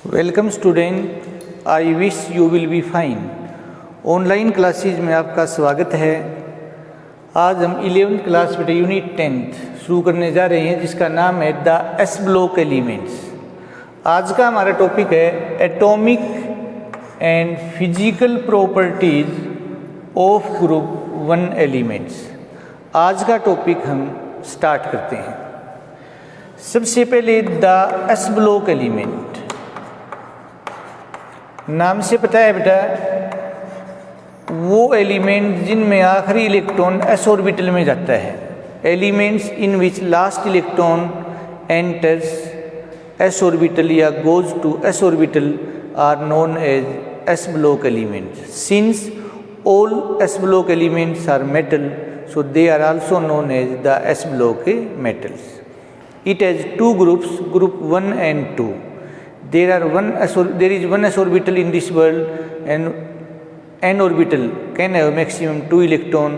Welcome student, I wish you will be fine. Online classes में आपका स्वागत है। आज हम 11th क्लास बेटा यूनिट 10 शुरू करने जा रहे हैं, जिसका नाम है द एस ब्लॉक एलिमेंट्स। आज का हमारा टॉपिक है atomic and physical properties of group 1 elements. आज का टॉपिक हम स्टार्ट करते हैं। सबसे पहले द एस ब्लॉक एलिमेंट, नाम से पता है बेटा वो एलिमेंट जिनमें आखिरी इलेक्ट्रॉन एस ऑर्बिटल में जाता है। Elements in which last electron enters S orbital या goes to S orbital are known as S block elements. Since all S block elements are metal, so they are also known as the S block metals. It has two groups, group 1 and 2. There is one s orbital in this world, and n orbital can have maximum 2 electron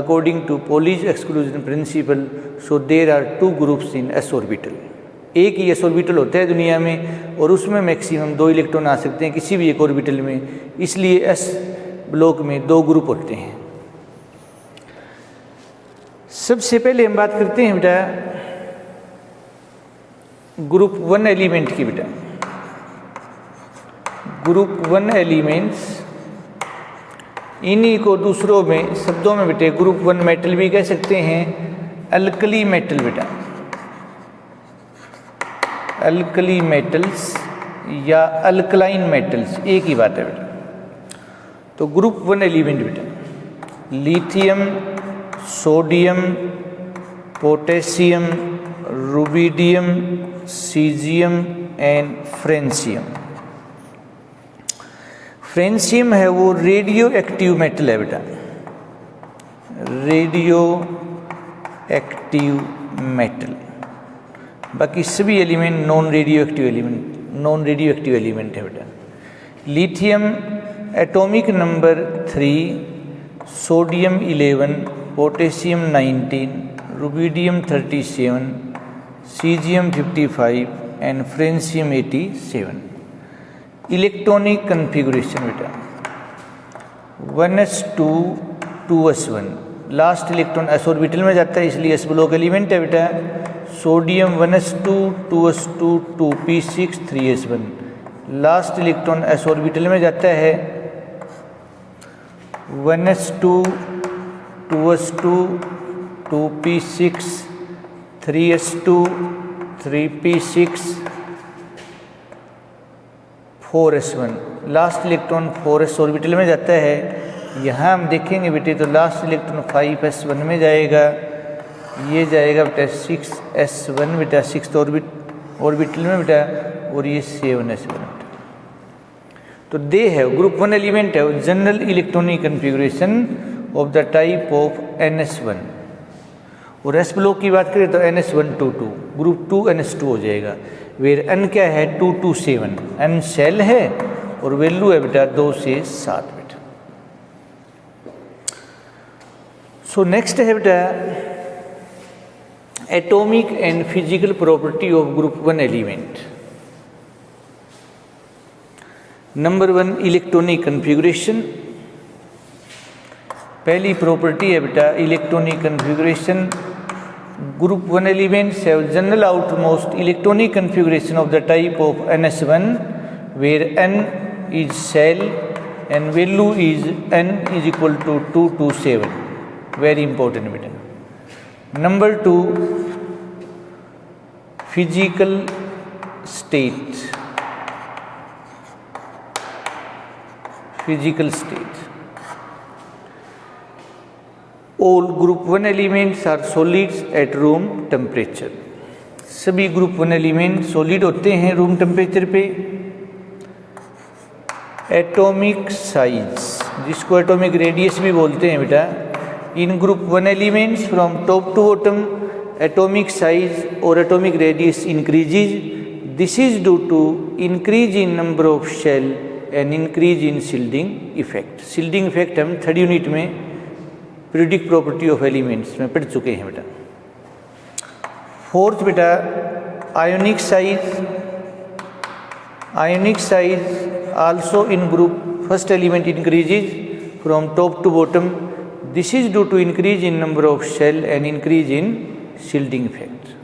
according to Pauli's exclusion principle. So there are two groups in s orbital. एक ही s orbital होता है दुनिया में और उसमें maximum 2 electron आ सकते हैं किसी भी एक ऑर्बिटल में, इसलिए s ब्लॉक में 2 ग्रुप होते हैं। सबसे पहले हम बात करते हैं बेटा ग्रुप 1 एलिमेंट की। बेटा ग्रुप 1 एलिमेंट्स, इन्हीं को दूसरों में शब्दों में बेटे ग्रुप 1 मेटल भी कह सकते हैं, अल्कली मेटल। बेटा अल्कली मेटल्स या अल्कलाइन मेटल्स एक ही बात है बेटा। तो ग्रुप 1 एलिमेंट बेटा lithium, sodium, potassium, rubidium, caesium and francium. Francium है वो रेडियो एक्टिव मेटल है बेटा, रेडियो एक्टिव मेटल। बाकी सभी element non radio active element है बेटा। Lithium atomic number 3, sodium 11, potassium 19, rubidium 37, caesium 55 and francium 87। Electronic configuration बेटा 1s2 2s1, last electron s orbital में जाता है इसलिए s ब्लॉक एलिमेंट है बेटा। Sodium 1s2 2s2 2p6 3s1, last electron s orbital में जाता है। 1s2 2s2 2p6 3s2 3p6 4s1, last electron 4s orbital में जाता है। यहाँ हम देखेंगे बेटे तो लास्ट इलेक्ट्रॉन 5s1 में जाएगा, ये जाएगा बेटा 6s1 बेटा 6th ऑर्बिटल में बेटा, और ये 7s1 बेटा। तो दे है ग्रुप 1 एलिमेंट है general electronic configuration of the type of ns1। और एस ब्लॉक की बात करें तो ns122, ग्रुप 2 ns2 हो जाएगा। वेर n क्या है 2 to 7, n सेल है और वैल्यू है बेटा 2 से 7 बेटा। सो नेक्स्ट है बेटा atomic and physical property of group 1 element. Number 1 electronic configuration. पहली प्रॉपर्टी है बेटा electronic configuration. Group 1 elements have general outmost electronic configuration of the type of ns1 where n is shell and value is n is equal to 2 to 7। Very important बेटा। Number 2 physical state. Physical state, all group 1 elements are solids at room temperature. सभी group 1 element solid होते हैं room temperature पे। Atomic size, जिसको atomic radius भी बोलते हैं बेटा, in group 1 elements from top to bottom atomic size और atomic radius increases. This is due to increase in number of shell and increase in shielding effect. Shielding effect हम 3rd unit में periodic property of elements में पढ़ चुके हैं बेटा। 4th बेटा ionic size. Ionic size also in group first element increases from top to bottom. This is due to increase in number of shell and increase in shielding effect.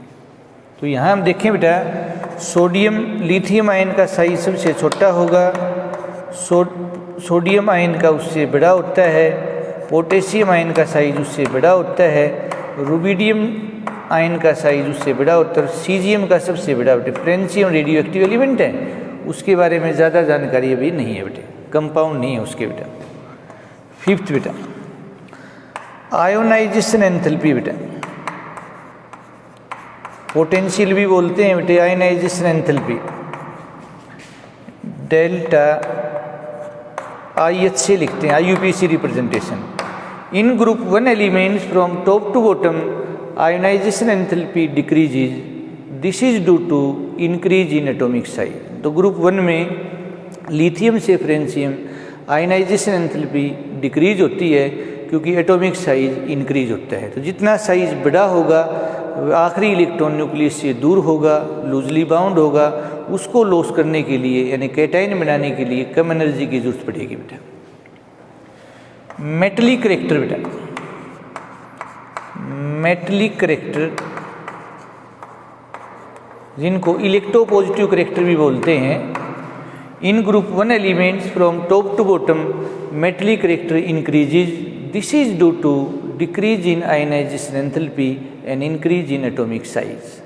तो यहाँ हम देखें बेटा, सोडियम लिथियम आयन का size सबसे छोटा होगा, sodium ion का उससे बड़ा होता है, पोटेशियम आयन का साइज उससे बड़ा होता है, रुबिडियम आयन का साइज उससे बड़ा होता है, सीजियम का सबसे बड़ा बेटे फ्रेंशियम रेडियो एक्टिव एलिमेंट है, उसके बारे में ज़्यादा जानकारी अभी नहीं है बेटे, कंपाउंड नहीं है उसके बेटा। फिफ्थ बेटा, आयोनाइजेशन एंथैल्पी बेटा, पोटेंशियल भी बोलते हैं बेटे आयोनाइजेशन एंथैल्पी, डेल्टा IH से लिखते हैं, IUPAC representation. In group 1 elements from top to bottom ionisation enthalpy decreases, this is due to increase in atomic size. तो ग्रुप 1 में लिथियम से फ्रेंशियम आयोनाइजेशन एंथैल्पी डिक्रीज होती है क्योंकि एटॉमिक साइज इंक्रीज होता है। तो जितना साइज बड़ा होगा आखिरी इलेक्ट्रॉन न्यूक्लियस से दूर होगा, लूजली बाउंड होगा, उसको लॉस करने के लिए यानी कैटायन बनाने के लिए कम एनर्जी की जरूरत पड़ेगी बेटा। मेटलिक करेक्टर बेटा, मेटलिक करेक्टर जिनको इलेक्ट्रोपॉजिटिव करेक्टर भी बोलते हैं, in group 1 elements from top to bottom metallic character increases, this is due to decrease in ionization enthalpy and increase in atomic size.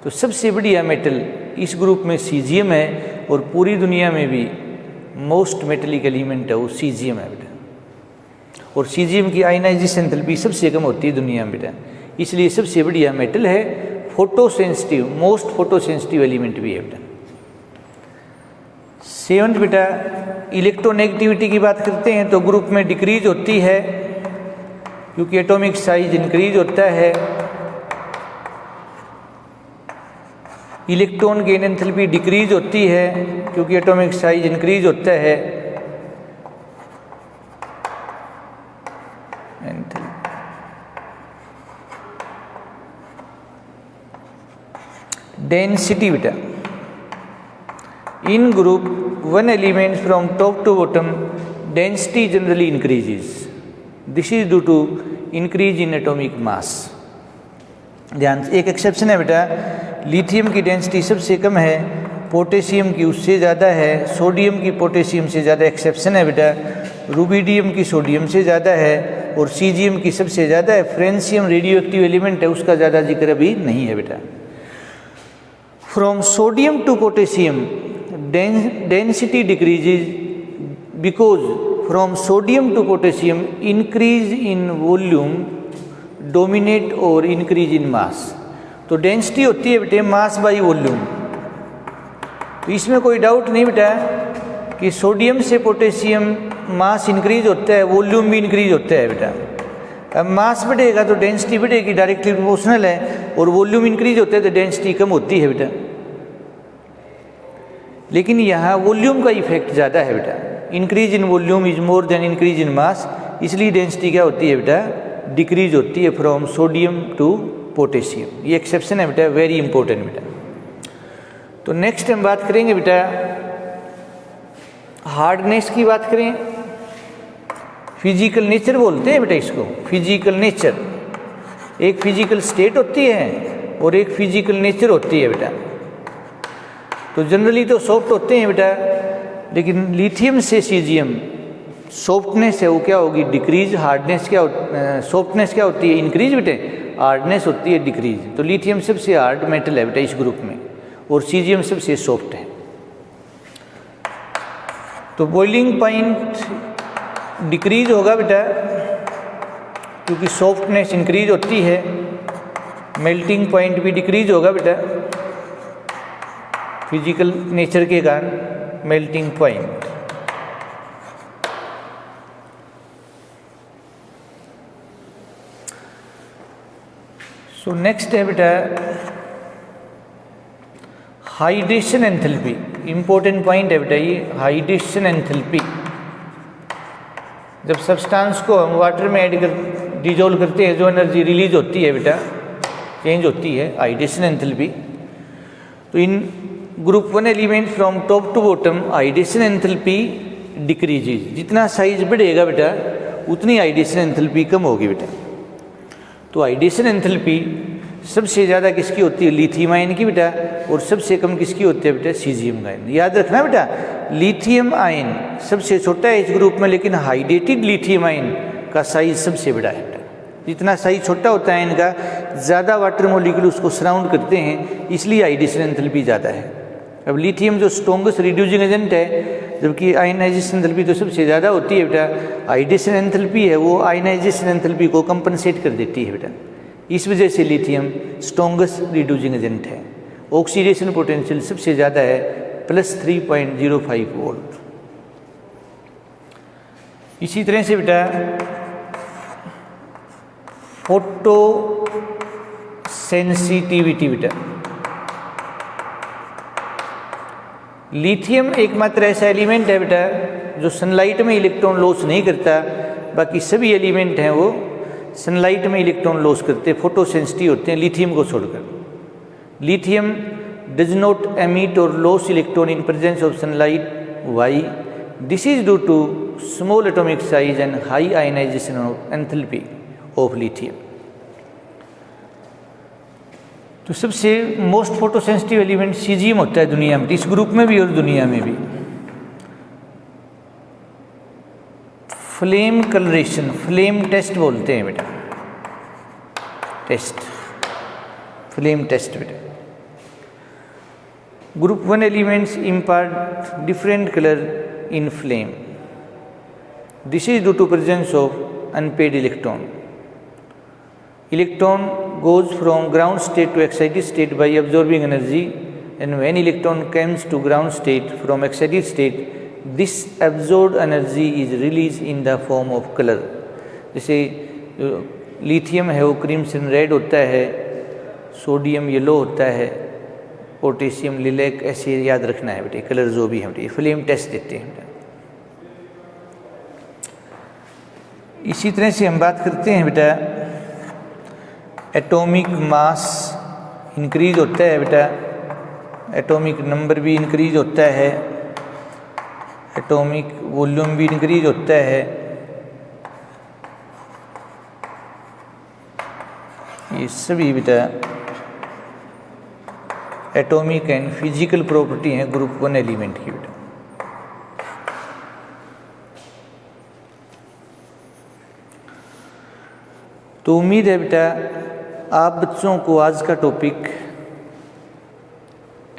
तो सबसे बढ़िया मेटल इस ग्रुप में सीजियम है और पूरी दुनिया में भी मोस्ट मेटलिक एलिमेंट है वो सीजियम है बेटा, और सीजियम की आयोनाइजेशन एंथैल्पी सबसे कम होती है दुनिया में बेटा, इसलिए सबसे बढ़िया मेटल है, photo sensitive, most photo sensitive element भी है बेटा। सेवंथ बेटा, इलेक्ट्रोनेगेटिविटी की बात करते हैं तो ग्रुप में डिक्रीज होती है क्योंकि एटॉमिक साइज इंक्रीज होता है, इलेक्ट्रॉन गेन एंथैल्पी डिक्रीज होती है क्योंकि एटॉमिक साइज इंक्रीज होता है, डेंसिटी बेटा, in group 1 elements from top to bottom density generally increases, this is due to increase in atomic mass. ध्यान से, एक एक्सेप्शन है बेटा, लिथियम की डेंसिटी सबसे कम है, पोटेशियम की उससे ज़्यादा है, सोडियम की पोटेशियम से ज़्यादा एक्सेप्शन है बेटा, रुबिडियम की सोडियम से ज़्यादा है और सीजियम की सबसे ज़्यादा है, फ्रेंशियम रेडियो एक्टिव एलिमेंट है उसका ज़्यादा जिक्र अभी नहीं है बेटा। From sodium to potassium density decreases because from sodium to potassium increase in volume dominate और इंक्रीज इन मास। तो डेंसिटी होती है बेटे मास बाई वॉल्यूम, तो इसमें कोई डाउट नहीं बेटा कि सोडियम से पोटेशियम मास इंक्रीज होता है, वॉल्यूम भी इंक्रीज होता है बेटा। अब मास बढ़ेगा तो डेंसिटी बढ़ेगी, डायरेक्टली प्रोपोर्शनल है, और वॉल्यूम इंक्रीज होता है तो डेंसिटी कम होती है बेटा। लेकिन यहाँ वॉल्यूम का इफेक्ट ज़्यादा है बेटा, increase in volume is more than increase in mass, इसलिए डेंसिटी क्या होती है बेटा, डिक्रीज होती है फ्रॉम सोडियम टू पोटेशियम। ये एक्सेप्शन है बेटा, वेरी इंपॉर्टेंट बेटा। तो नेक्स्ट हम बात करेंगे बेटा हार्डनेस की बात करें, फिजिकल नेचर बोलते हैं बेटा इसको, फिजिकल नेचर। एक फिजिकल स्टेट होती है और एक फिजिकल नेचर होती है बेटा। तो जनरली तो सॉफ्ट होते हैं बेटा, लेकिन लिथियम से सीजियम सॉफ्टनेस है वो क्या होगी, डिक्रीज। हार्डनेस क्या सॉफ्टनेस क्या होती है, इंक्रीज बेटे, हार्डनेस होती है डिक्रीज। तो लिथियम सबसे हार्ड मेटल है बेटा इस ग्रुप में, और सीजियम सबसे सॉफ्ट है। तो बॉइलिंग पॉइंट डिक्रीज होगा बेटा क्योंकि सॉफ्टनेस इंक्रीज होती है, मेल्टिंग पॉइंट भी डिक्रीज होगा बेटा फिजिकल नेचर के कारण, मेल्टिंग पॉइंट। सो नेक्स्ट है बेटा हाइड्रेशन एंथैल्पी, इंपॉर्टेंट पॉइंट है बेटा ये हाइड्रेशन एंथैल्पी। जब सब्सटेंस को हम वाटर में ऐड कर डिजोल्व करते हैं जो एनर्जी रिलीज होती है बेटा, चेंज होती है, हाइड्रेशन एंथैल्पी। तो in group 1 element from top to bottom hydration enthalpy decreases, जितना साइज बढ़ेगा बेटा उतनी आइडेशन एंथैल्पी कम होगी बेटा। तो आइडेशन एंथैल्पी सबसे ज़्यादा किसकी होती है, लिथियम आयन की बेटा, और सबसे कम किसकी होती है बेटा, सीजियम आयन। याद रखना बेटा, लिथियम आयन सबसे छोटा है इस ग्रुप में, लेकिन हाइड्रेटेड लिथियम आयन का साइज सबसे बड़ा है बेटा। जितना साइज छोटा होता है इनका, ज़्यादा वाटर मॉलिक्यूल उसको सराउंड करते हैं, इसलिए आइडेशन एंथैल्पी ज़्यादा है। अब लिथियम जो स्ट्रॉन्गेस्ट रिड्यूसिंग एजेंट है, जबकि आयनाइजेशन एंथैल्पी तो सबसे ज़्यादा होती है बेटा। आइडेशन एंथैल्पी है वो आयनाइजेशन एंथैल्पी को कंपनसेट कर देती है बेटा, इस वजह से लिथियम स्ट्रॉन्गेस्ट रिड्यूसिंग एजेंट है। ऑक्सीडेशन पोटेंशियल सबसे ज़्यादा है +3.05 वोल्ट। इसी तरह से बेटा फोटो सेंसिटिविटी बेटा, लिथियम एकमात्र ऐसा एलिमेंट है बेटा जो सनलाइट में इलेक्ट्रॉन लॉस नहीं करता, बाकी सभी एलिमेंट हैं वो सनलाइट में इलेक्ट्रॉन लॉस करते, फोटो सेंसिटिव होते हैं लिथियम को छोड़कर। लिथियम डज नॉट एमिट और loss electron in presence of sunlight. Why? This is due to small atomic size and high ionisation of enthalpy of lithium. तो सबसे most photo sensitive element caesium होता है दुनिया में, इस ग्रुप में भी और दुनिया में भी। फ्लेम कलरेशन, फ्लेम टेस्ट बोलते हैं बेटा, टेस्ट, फ्लेम टेस्ट बेटा। Group 1 elements impart different colour in flame. This is due to presence of unpaired electron. Electron goes from ground state to excited state by absorbing energy, and when electron comes to ground state from excited state, this absorbed energy is released in the form of color. जैसे lithium है वो crimson red होता है, sodium yellow होता है, potassium lilac, ऐसे याद रखना है बेटे कलर जो भी है बेटे, फ्लेम टेस्ट देते हैं बेटा। इसी तरह से हम बात करते हैं बेटा एटॉमिक मास इंक्रीज होता है बेटा, एटॉमिक नंबर भी इंक्रीज होता है, एटॉमिक वॉल्यूम भी इंक्रीज होता है। ये सभी बेटा एटॉमिक एंड फिजिकल प्रॉपर्टी हैं ग्रुप 1 एलिमेंट की बेटा। तो उम्मीद है बेटा आप बच्चों को आज का topic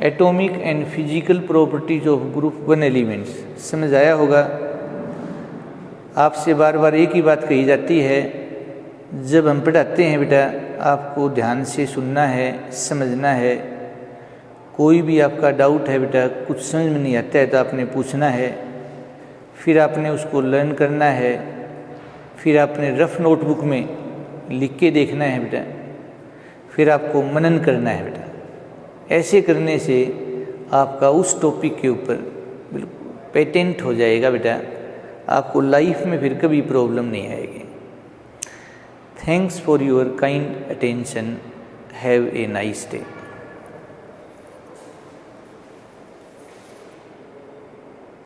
atomic and physical properties of group 1 elements समझ आया होगा। आपसे बार बार एक ही बात कही जाती है, जब हम पढ़ाते हैं बेटा आपको ध्यान से सुनना है, समझना है। कोई भी आपका डाउट है बेटा, कुछ समझ में नहीं आता है तो आपने पूछना है, फिर आपने उसको लर्न करना है, फिर आपने रफ नोटबुक में लिख के देखना है बेटा, फिर आपको मनन करना है बेटा। ऐसे करने से आपका उस टॉपिक के ऊपर बिल्कुल पेटेंट हो जाएगा बेटा, आपको लाइफ में फिर कभी प्रॉब्लम नहीं आएगी। Thanks for your kind attention, have a nice day.